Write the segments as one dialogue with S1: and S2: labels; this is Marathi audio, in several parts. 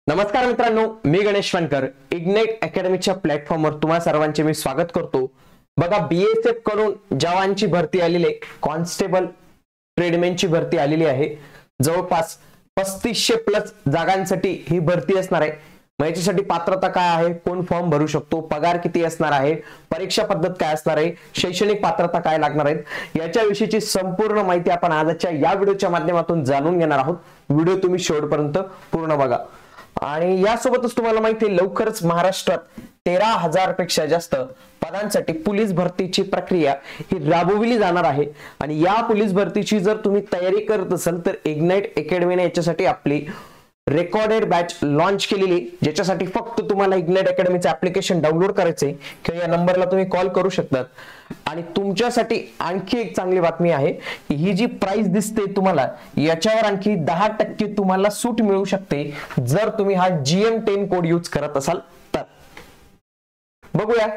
S1: नमस्कार मित्रांनो, मी गणेश वानकर इग्नाइट अकॅडमीच्या प्लॅटफॉर्मवर तुम्हा सर्वांचे मी स्वागत करतो। बघा, बीएसएफ कडून जवानची भरती आलेली आहे, कॉन्स्टेबल ट्रेडमॅनची भरती आलेली आहे। जवळपास 3500 प्लस जागांसाठी ही भरती असणार आहे। मग याच्यासाठी पात्रता काय आहे, कोण फॉर्म भरू शकतो, पगार किती असणार आहे, परीक्षा पद्धत काय असणार आहे, शैक्षणिक पात्रता काय लागणार आहे, याच्याविषयीची संपूर्ण माहिती आपण आजच्या या व्हिडिओच्या माध्यमातून जाणून घेणार आहोत। व्हिडिओ तुम्ही शेवटपर्यंत पूर्ण बघा। आणि यासोबतच तुम्हाला माहिती आहे, लवकरच महाराष्ट्रात 13,000 पेक्षा जास्त पदांसाठी पोलीस भरतीची प्रक्रिया ही राबवली जाणार आहे। आणि या पोलीस भरतीची जर तुम्ही तयारी करत असाल तर इग्नाइट अकॅडमीने याच्यासाठी आपली रेकॉर्डेड बॅच लॉन्च केलेली, ज्याच्यासाठी फक्त तुम्हाला इग्नाइट अकॅडमीचं ऍप्लिकेशन डाउनलोड करायचंय किंवा या नंबरला तुम्ही कॉल करू शकतात। आणि तुमच्यासाठी आणखी एक चांगली बातमी आहे की ही जी प्राइस दिसते तुम्हाला, याच्यावर आणखी 10% तुम्हाला सूट मिळू शकते जर तुम्ही हा GM10 कोड यूज करत असाल तर। बघूया,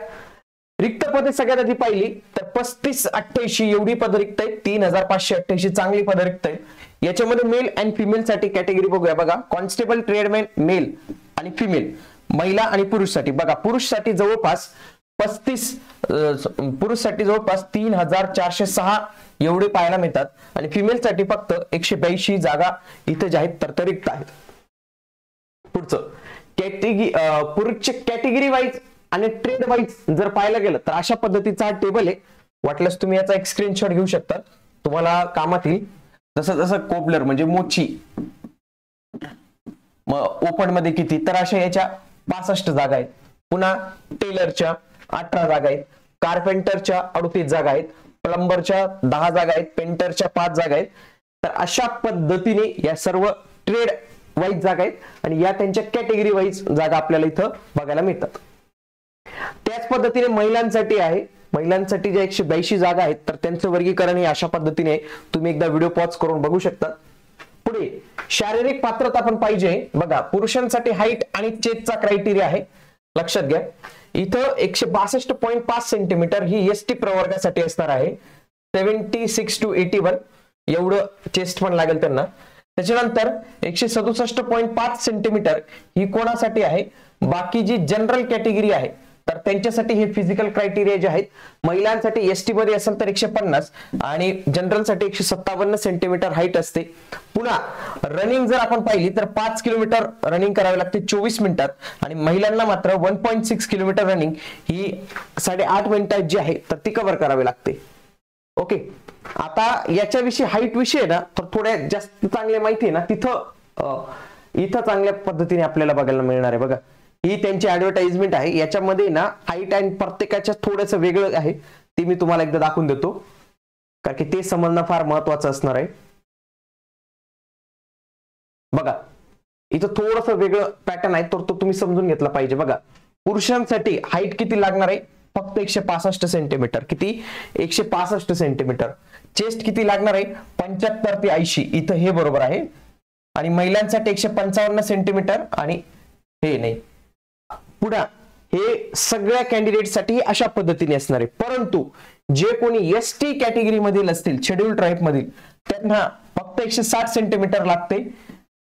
S1: रिक्त पदे सगळ्यात आधी पाहिली तर 3588 एवढी पद रिक्त आहेत, 3588 चांगली पद रिक्त आहेत। याच्यामध्ये मेल अँड फिमेल साठी कॅटेगरी बघूया। बघा, कॉन्स्टेबल ट्रेडमॅन मेल आणि फिमेल, महिला आणि पुरुष साठी। बघा, पुरुष साठी जवळपास 3406 एवढे पाहायला मिळतात आणि फिमेल साठी फक्त 182 जागा इथे ज्या आहेत तर रिक्त आहेत। पुढचं पुरुषचे कॅटेगरी वाईज आणि ट्रेड वाईज जर पाहायला गेलं तर अशा पद्धतीचा हा टेबल आहे। वाटल्यास तुम्ही याचा एक स्क्रीनशॉट घेऊ शकता, तुम्हाला कामात येईल। जसं जसं कोबलर म्हणजे मोची, मग ओपन मध्ये किती, तर अशा याच्या 65 जागा आहेत। पुन्हा टेलरच्या 18 जागा आहेत, कारपेंटरच्या 38 जागा आहेत, प्लंबरच्या 10 जागा आहेत, पेंटरच्या 5 जागा आहेत। तर अशा पद्धतीने या सर्व ट्रेड वाईज जागा आहेत आणि या त्यांच्या कॅटेगरी वाईज जागा आपल्याला इथं बघायला मिळतात। त्याच पद्धतीने महिलांसाठी आहे, महिलांसाठी ज्या 182 जागा आहेत तर त्यांचं वर्गीकरण हे अशा पद्धतीने, तुम्ही एकदा व्हिडिओ पॉज करून बघू शकता। पुढे शारीरिक पात्रता पण पाहिजे। बघा, पुरुषांसाठी हाईट आणि चेस्टचा क्रायटेरिया आहे, लक्षात घ्या। इथं 162.5 सेंटीमीटर ही एसटी प्रवर्गासाठी असणार आहे, 76 to 81 एवढं चेस्ट पण लागेल त्यांना। त्याच्यानंतर 167.5 सेंटीमीटर ही कोणासाठी आहे, बाकी जी जनरल कॅटेगरी आहे तर त्यांच्यासाठी हे फिजिकल क्रायटेरिया जे आहेत। महिलांसाठी एसटी मध्ये असेल तर 150 आणि जनरल साठी 157 सेंटीमीटर हाईट असते। पुन्हा रनिंग जर आपण पाहिली तर 5 किलोमीटर रनिंग करावे लागते 24 मिनिटात आणि महिलांना मात्र 1.6 किलोमीटर रनिंग ही 8.5 मिनिटात जी आहे तर ती कव्हर करावी लागते। ओके, आता याच्याविषयी हाईट विषयी ना तर थोड्या जास्त चांगली माहिती आहे ना, इथं चांगल्या पद्धतीने आपल्याला बघायला मिळणार आहे। बघा, ही त्यांची ऍडव्हर्टाइजमेंट आहे, याच्यामध्ये ना हाईट आणि प्रत्येकाच्या थोडंसं वेगळं आहे, ते मी तुम्हाला एकदा दाखवून देतो कारण की ते समजणं फार महत्वाचं असणार आहे। बघा, इथं थोडंसं वेगळं पॅटर्न आहे तर तो तुम्ही समजून घेतला पाहिजे। बघा, पुरुषांसाठी हाईट किती लागणार आहे, फक्त 165 सेंटीमीटर, किती 165 सेंटीमीटर। चेस्ट किती लागणार आहे, 75 ते 80, इथं हे बरोबर आहे। आणि महिलांसाठी 155 सेंटीमीटर आणि हे नाही। पुढे हे सगळ्या कॅन्डिडेटसाठी अशा पद्धतीने असणार आहे, परंतु जे कोणी एसटी कॅटेगरी मधील असतील, शेड्यूल ट्राईब मधील, त्यांना फक्त 160 सेंटीमीटर लागते,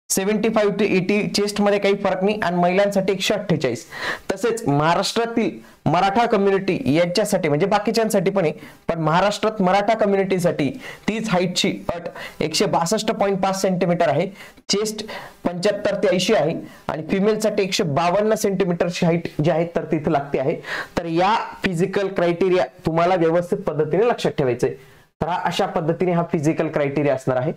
S1: 75 to 80 चेस्ट मध्ये काही फरक नाही आणि महिलांसाठी 148। तसेच महाराष्ट्रातील मराठा कम्युनिटी यांच्यासाठी म्हणजे बाकीच्यांसाठी पण आहे, पण महाराष्ट्रात मराठा कम्युनिटीसाठी तीच हाईटची अट 162.5 सेंटीमीटर आहे, चेस्ट 75 ते 80 आहे आणि फिमेलसाठी 152 सेंटीमीटरची हाईट जी आहे तर तिथे लागते आहे। तर या फिजिकल क्रायटेरिया तुम्हाला व्यवस्थित पद्धतीने लक्षात ठेवायचे। तर अशा पद्धतीने हा फिजिकल क्रायटेरिया असणार आहे।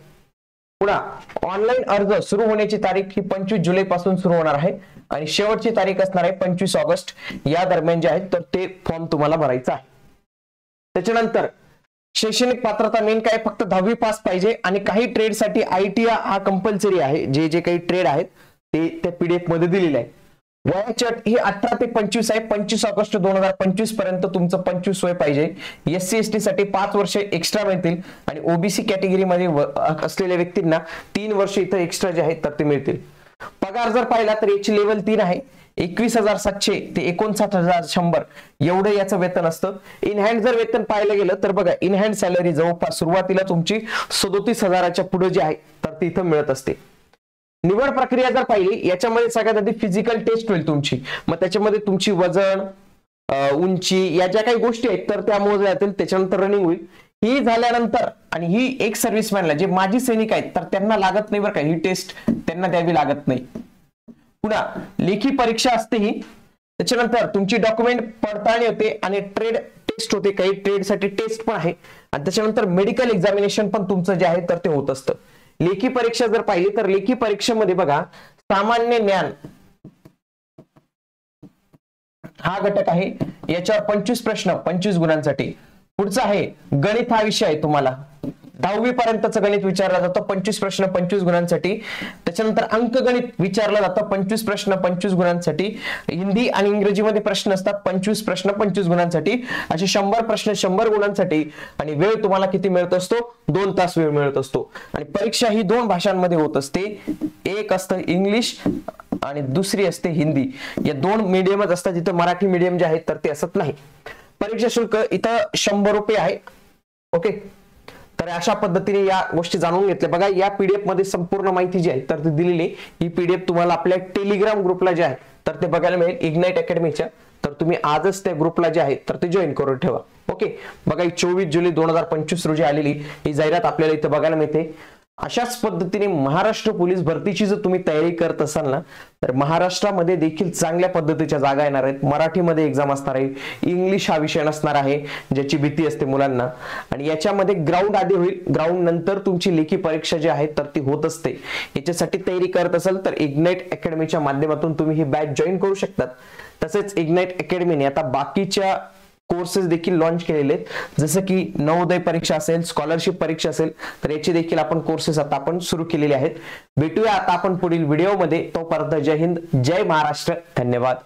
S1: पुन्हा ऑनलाईन अर्ज सुरू होण्याची तारीख ही 25 जुलै पासून सुरू होणार आहे आणि शेवटची तारीख असणार आहे 25 ऑगस्ट या दरम्यान जे आहेत तर ते फॉर्म तुम्हाला भरायचा आहे। त्याच्यानंतर शैक्षणिक पात्रता मेन काय, फक्त 10वी पास पाहिजे आणि काही ट्रेडसाठी ITI हा कंपल्सरी आहे। जे जे काही ट्रेड आहेत ते त्या PDF मध्ये दिलेले आहे। वयाची अट ही 18 ते 25 आहे, 25 ऑगस्ट 2025 पर्यंत तुमचं 25 वय पाहिजे। SC ST साठी 5 वर्ष एक्स्ट्रा मिळतील आणि OBC कॅटेगरी मध्ये असलेल्या व्यक्तींना 3 वर्ष इथं एक्स्ट्रा जे आहेत तर ते मिळतील। पगार जर पाहिला तर याची लेवल 3 आहे, 21,700 ते 59,100 एवढं याचं वेतन असतं। इन हँड जर वेतन पाहायला गेलं तर बघा, इन हँड सॅलरी जवळपास सुरुवातीला तुमची 37,000च्या पुढे जी आहे तर ती इथं मिळत असते। निवड प्रक्रिया जर पाहिली याच्यामध्ये सगळ्यात आधी फिजिकल टेस्ट होईल तुमची, मग त्याच्यामध्ये तुमची वजन, उंची या ज्या काही गोष्टी आहेत तर त्या मोजल्या जातील, त्याच्यानंतर रनिंग होईल. ही झाल्यानंतर आणि ही एक सर्व्हिसमॅनला जे माजी सैनिक आहेत तर त्यांना लागत नाही बरं का, ही टेस्ट त्यांना द्यावी लागत नाही. पुन्हा लेखी परीक्षा असते ही, त्याच्यानंतर तुमची डॉक्युमेंट पडताळणी होते आणि ट्रेड टेस्ट होते, काही ट्रेडसाठी टेस्ट पण आहे, आणि त्याच्यानंतर मेडिकल एक्झामिनेशन पण तुमचं जे आहे तर ते होत असतं. लेखी परीक्षा जर पाहिली तर लेखी परीक्षेमध्ये बघा सामान्य ज्ञान हा घटक आहे, याच्यावर 25 प्रश्न 25 गुणांसाठी. पुढचा आहे गणित हा विषय आहे, तुम्हाला 10वी पर्यंतचं गणित विचारलं जातं, 25 प्रश्न 25 गुणांसाठी. त्याच्यानंतर अंकगणित विचारलं जातं, 25 प्रश्न 25 गुणांसाठी. हिंदी आणि इंग्रजीमध्ये प्रश्न असतात, 25 प्रश्न 25 गुणांसाठी. असे 100 प्रश्न 100 गुणांसाठी. आणि वेळ तुम्हाला किती मिळत असतो, 2 तास वेळ मिळत असतो. आणि परीक्षा ही 2 भाषांमध्ये होत असते, एक असतं इंग्लिश आणि दुसरी असते हिंदी. या 2 मीडियमच असतात, जिथे मराठी मीडियम जे आहेत तर ते असत नाही. परीक्षा शुल्क इथं 100 रुपये आहे. ओके, तर अशा पद्धतीने या गोष्टी जाणून घेतल्या. बघा या पीडीएफ मध्ये संपूर्ण माहिती जी आहे तर ती दिलेली. ही पीडीएफ तुम्हाला आपल्या टेलिग्राम ग्रुपला जे आहे तर ते बघायला मिळेल इग्नाइट अकॅडमीच्या. तर तुम्ही आजच त्या ग्रुपला जे आहे तर ते जॉईन करून ठेवा. ओके, बघा 24 जुलै 2025 रोजी आलेली ही जाहिरात आपल्याला इथे बघायला मिळते. अशाच पद्धतीने महाराष्ट्र पोलीस भरतीची जर तुम्ही तयारी करत असाल ना तर महाराष्ट्रामध्ये देखील चांगल्या पद्धतीच्या जागा येणार आहेत. मराठीमध्ये एक्झाम असणार आहे, इंग्लिश हा विषय नसणार आहे ज्याची भीती असते मुलांना. आणि याच्यामध्ये ग्राउंड आधी होईल, ग्राउंड नंतर तुमची लेखी परीक्षा जी आहे तर ती होत असते. याच्यासाठी तयारी करत असाल तर इग्नाइट अकॅडमीच्या माध्यमातून तुम्ही ही बॅच जॉईन करू शकतात. तसेच इग्नाइट अकॅडमीने आता बाकीच्या कोर्सेस देखील लॉन्च केलेले आहेत, जसं की नवोदय परीक्षा असेल, स्कॉलरशिप परीक्षा असेल, तर याचे देखील आपण कोर्सेस आता आपण सुरू केलेले आहेत. भेटूया आता आपण पुढील व्हिडिओमध्ये. तोपर्यंत जय हिंद, जय महाराष्ट्र, धन्यवाद.